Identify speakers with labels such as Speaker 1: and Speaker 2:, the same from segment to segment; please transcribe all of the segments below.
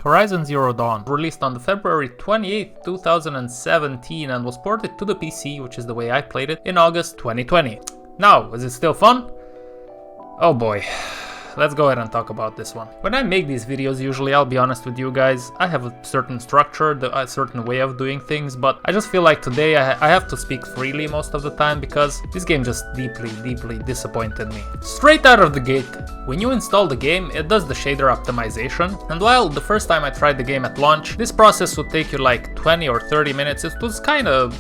Speaker 1: Horizon Zero Dawn, released on February 28th, 2017 and was ported to the PC, which is the way I played it, in August 2020. Now, is it still fun? Oh boy. Let's go ahead and talk about this one. When I make these videos, usually, I'll be honest with you guys, I have a certain structure, a certain way of doing things, but I just feel like today I have to speak freely most of the time because this game just deeply disappointed me. Straight out of the gate, when you install the game, it does the shader optimization, and while the first time I tried the game at launch, this process would take you like 20 or 30 minutes, it was kind of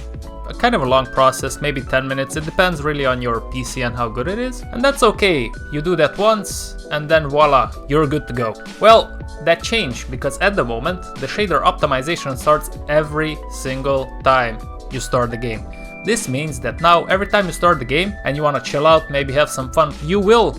Speaker 1: a long process, maybe 10 minutes, it depends really on your PC and how good it is, and that's okay. You do that once, and then voila, you're good to go. Well, that changed, because at the moment, the shader optimization starts every single time you start the game. This means that now, every time you start the game, and you want to chill out, maybe have some fun, you will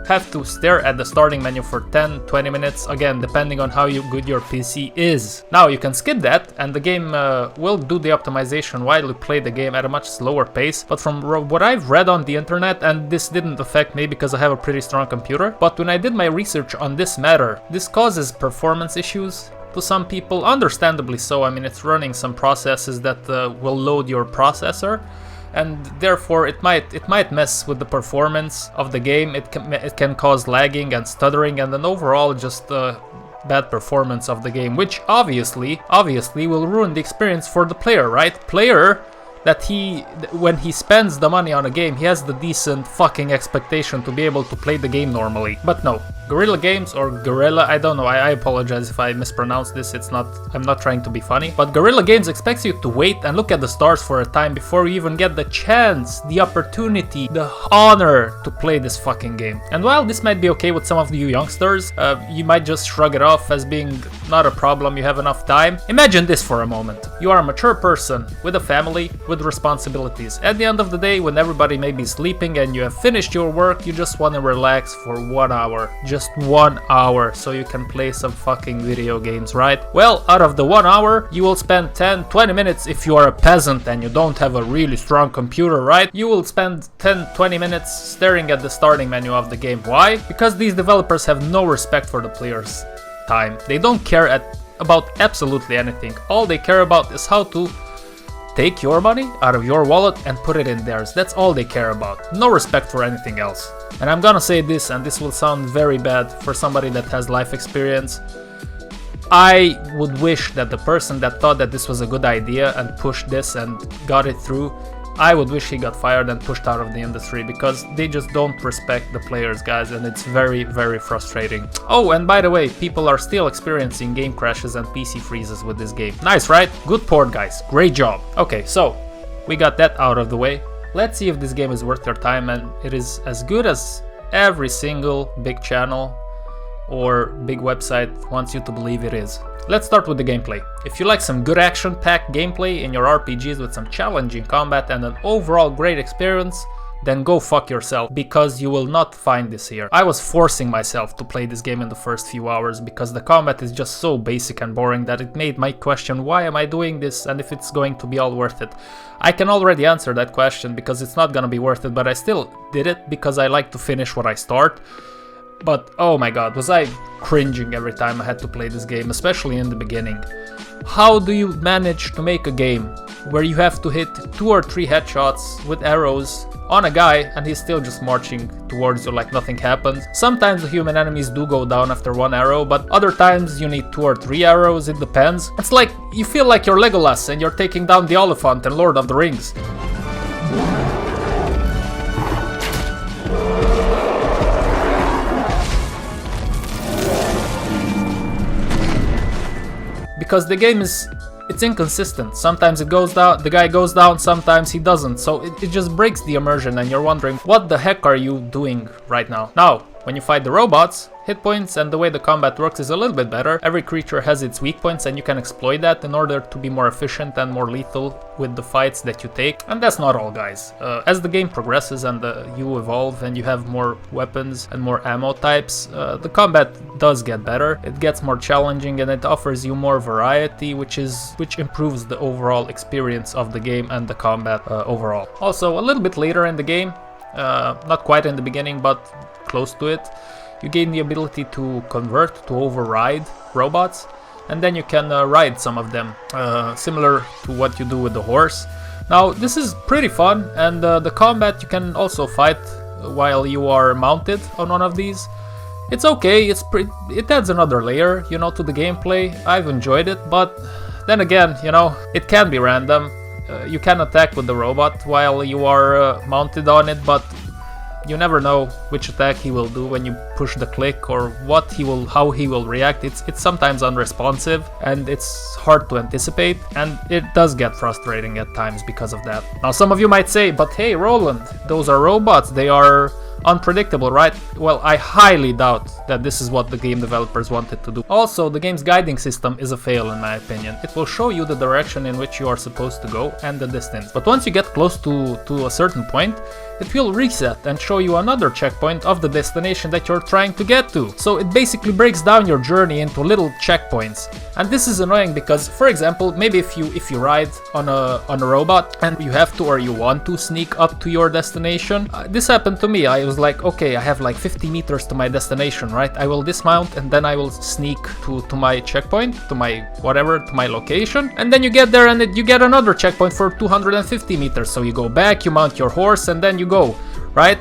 Speaker 1: have to stare at the starting menu for 10-20 minutes, again depending on how good your PC is. Now you can skip that and the game will do the optimization while you play the game at a much slower pace, but from what I've read on the internet, and this didn't affect me because I have a pretty strong computer, but when I did my research on this matter, this causes performance issues to some people, understandably so. I mean, it's running some processes that will load your processor, and therefore it might mess with the performance of the game. It can cause lagging and stuttering and an overall just bad performance of the game, which obviously will ruin the experience for the player, right? Player that when he spends the money on a game, he has the decent fucking expectation to be able to play the game normally. But no, Guerrilla Games, or Guerrilla, I don't know, I apologize if I mispronounce this, I'm not trying to be funny, but Guerrilla Games expects you to wait and look at the stars for a time before you even get the chance, the opportunity, the honor to play this fucking game. And while this might be okay with some of you youngsters, you might just shrug it off as being not a problem, you have enough time. Imagine this for a moment. You are a mature person with a family, with responsibilities. At the end of the day, when everybody may be sleeping and you have finished your work, you just want to relax for 1 hour. Just 1 hour, so you can play some fucking video games, right? Well, out of the 1 hour, you will spend 10-20 minutes if you are a peasant and you don't have a really strong computer, right? You will spend 10-20 minutes staring at the starting menu of the game. Why? Because these developers have no respect for the player's time. They don't care about absolutely anything. All they care about is how to take your money out of your wallet and put it in theirs. That's all they care about. No respect for anything else. And I'm gonna say this, and this will sound very bad for somebody that has life experience. I would wish that the person that thought that this was a good idea and pushed this and got it through, I would wish he got fired and pushed out of the industry, because they just don't respect the players, guys, and it's very frustrating. Oh, and by the way, people are still experiencing game crashes and PC freezes with this game. Nice, right? Good port, guys. Great job. Okay, so we got that out of the way. Let's see if this game is worth your time and it is as good as every single big channel or big website wants you to believe it is. Let's start with the gameplay. If you like some good action-packed gameplay in your RPGs with some challenging combat and an overall great experience, then go fuck yourself, because you will not find this here. I was forcing myself to play this game in the first few hours because the combat is just so basic and boring that it made my question, why am I doing this and if it's going to be all worth it? I can already answer that question because it's not gonna be worth it, but I still did it because I like to finish what I start. But oh my god, was I cringing every time I had to play this game, especially in the beginning. How do you manage to make a game where you have to hit 2 or 3 headshots with arrows on a guy and he's still just marching towards you like nothing happened? Sometimes the human enemies do go down after 1 arrow, but other times you need 2 or 3 arrows, it depends. It's like you feel like you're Legolas and you're taking down the Oliphant in Lord of the Rings. Because the game it's inconsistent. Sometimes it goes down, the guy goes down, sometimes he doesn't. So it just breaks the immersion and you're wondering, what the heck are you doing right now? Now, when you fight the robots, hit points and the way the combat works is a little bit better. Every creature has its weak points and you can exploit that in order to be more efficient and more lethal with the fights that you take. And that's not all, guys. As the game progresses and you evolve and you have more weapons and more ammo types, the combat does get better. It gets more challenging and it offers you more variety, which improves the overall experience of the game and the combat overall. Also, a little bit later in the game, not quite in the beginning, but close to it, you gain the ability to convert, to override robots. and then you can ride some of them, similar to what you do with the horse. Now this is pretty fun, and the combat, you can also fight while you are mounted on one of these. It's okay, it adds another layer, you know, to the gameplay. I've enjoyed it, but then again, you know, it can be random. You can attack with the robot while you are mounted on it, but you never know which attack he will do when you push the click, or how he will react. It's sometimes unresponsive, and it's hard to anticipate, and it does get frustrating at times because of that. Now some of you might say, but hey Roland, those are robots, they are unpredictable, right? Well, I highly doubt that this is what the game developers wanted to do. Also, the game's guiding system is a fail in my opinion. It will show you the direction in which you are supposed to go and the distance, but once you get close to a certain point, it will reset and show you another checkpoint of the destination that you're trying to get to. So it basically breaks down your journey into little checkpoints. And this is annoying because, for example, maybe if you ride on a robot and you have to, or you want to, sneak up to your destination. This happened to me. I was like, okay, I have like 50 meters to my destination, right? I will dismount and then I will sneak to my checkpoint, to my whatever, to my location. And then you get there and you get another checkpoint for 250 meters. So you go back, you mount your horse, and then you go, right?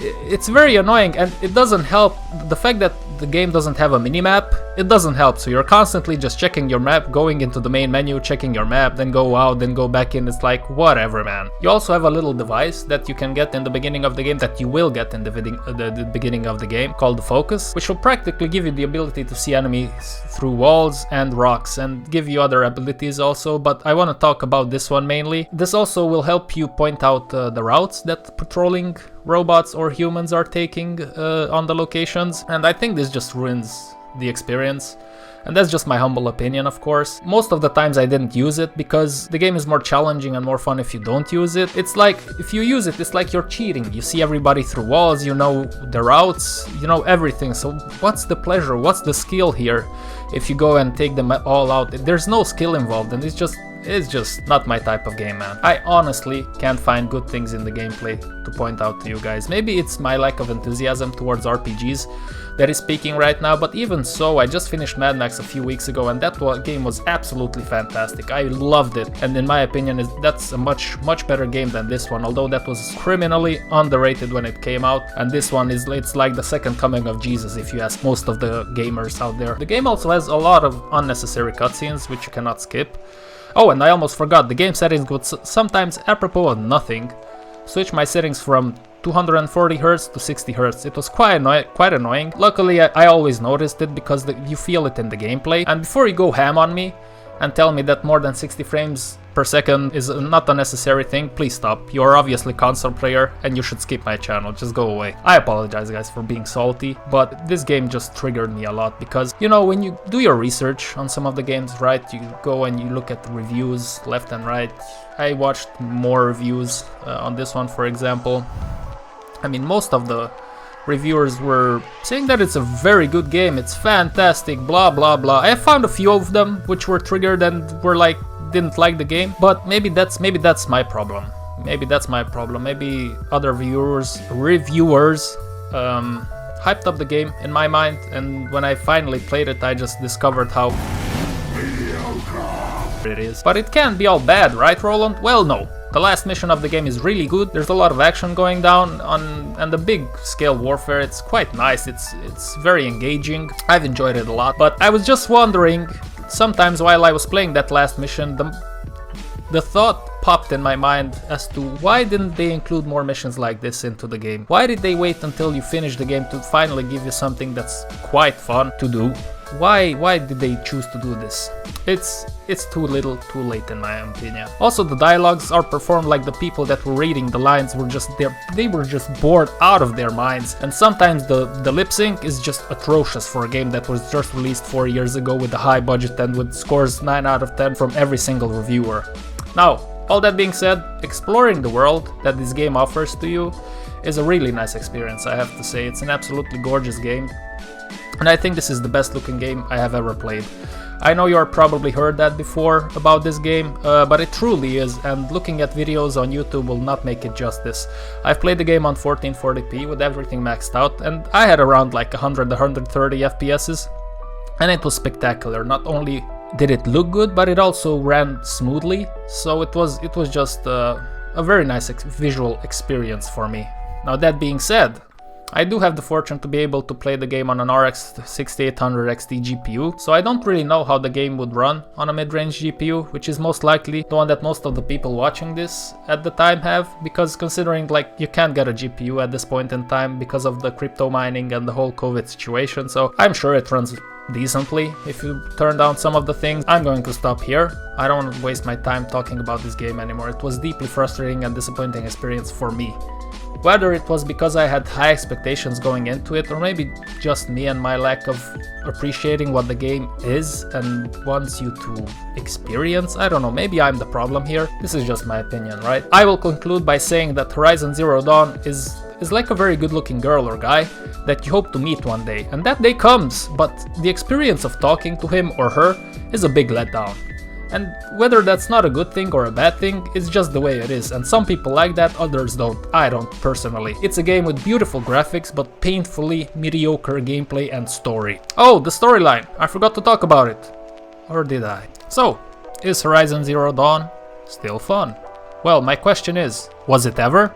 Speaker 1: It's very annoying, and it doesn't help. The fact that the game doesn't have a mini-map, it doesn't help. So you're constantly just checking your map, going into the main menu, checking your map, then go out, then go back in. It's like, whatever, man. You also have a little device that you can get in the beginning of the game, that you will get in the beginning of the game, called the focus, which will practically give you the ability to see enemies through walls and rocks, and give you other abilities also, but I want to talk about this one mainly. This also will help you point out the routes that patrolling robots or humans are taking on the locations, and I think this just ruins the experience. And that's just my humble opinion, of course. Most of the times I didn't use it because the game is more challenging and more fun if you don't use it. It's like, if you use it, it's like you're cheating. You see everybody through walls, you know the routes, you know everything. So what's the pleasure? What's the skill here if you go and take them all out? There's no skill involved, and it's just not my type of game, man. I honestly can't find good things in the gameplay to point out to you guys. Maybe it's my lack of enthusiasm towards RPGs that is speaking right now, but even so, I just finished Mad Max a few weeks ago, and that game was absolutely fantastic. I loved it, and in my opinion, that's a much better game than this one, although that was criminally underrated when it came out, and this one it's like the second coming of Jesus if you ask most of the gamers out there. The game also has a lot of unnecessary cutscenes which you cannot skip. Oh, and I almost forgot, the game settings would sometimes, apropos of nothing, switch my settings from 240 Hz to 60 Hz. It was quite annoying. Luckily, I always noticed it because you feel it in the gameplay. And before you go ham on me and tell me that more than 60 frames per second is not a necessary thing, please stop. You are obviously a console player and you should skip my channel. Just go away. I apologize, guys, for being salty, but this game just triggered me a lot because, you know, when you do your research on some of the games, right, you go and you look at the reviews left and right. I watched more reviews on this one, for example. I mean, most of the reviewers were saying that it's a very good game, it's fantastic, blah blah blah. I found a few of them which were triggered and were like, didn't like the game, but maybe that's my problem. Maybe that's my problem. Maybe other reviewers hyped up the game in my mind, and when I finally played it, I just discovered how it is. But it can't be all bad, right, Roland? Well, no. The last mission of the game is really good. There's a lot of action going down and the big scale warfare. It's quite nice. It's very engaging. I've enjoyed it a lot. But I was just wondering, sometimes while I was playing that last mission, the thought popped in my mind as to why didn't they include more missions like this into the game? Why did they wait until you finish the game to finally give you something that's quite fun to do? Why did they choose to do this? It's too little, too late in my opinion. Also, the dialogues are performed like the people that were reading the lines were just there. They were just bored out of their minds. And sometimes the lip sync is just atrocious for a game that was just released 4 years ago with a high budget and with scores 9 out of 10 from every single reviewer. Now, all that being said, exploring the world that this game offers to you is a really nice experience, I have to say. It's an absolutely gorgeous game. And I think this is the best looking game I have ever played. I know you are probably heard that before about this game, but it truly is, and looking at videos on YouTube will not make it justice. I've played the game on 1440p with everything maxed out, and I had around like 100-130 FPSs. and it was spectacular. Not only did it look good, but it also ran smoothly, so it was just a very nice visual experience for me. Now that being said, I do have the fortune to be able to play the game on an RX 6800 XT GPU, so I don't really know how the game would run on a mid-range GPU, which is most likely the one that most of the people watching this at the time have, because considering like you can't get a GPU at this point in time because of the crypto mining and the whole COVID situation, so I'm sure it runs decently if you turn down some of the things. I'm going to stop here. I don't want to waste my time talking about this game anymore. It was deeply frustrating and disappointing experience for me. Whether it was because I had high expectations going into it, or maybe just me and my lack of appreciating what the game is and wants you to experience, I don't know, maybe I'm the problem here. This is just my opinion, right? I will conclude by saying that Horizon Zero Dawn is like a very good looking girl or guy that you hope to meet one day, and that day comes, but the experience of talking to him or her is a big letdown. And whether that's not a good thing or a bad thing, it's just the way it is, and some people like that, others don't. I don't, personally. It's a game with beautiful graphics, but painfully mediocre gameplay and story. Oh, the storyline! I forgot to talk about it. Or did I? So, is Horizon Zero Dawn still fun? Well, my question is, was it ever?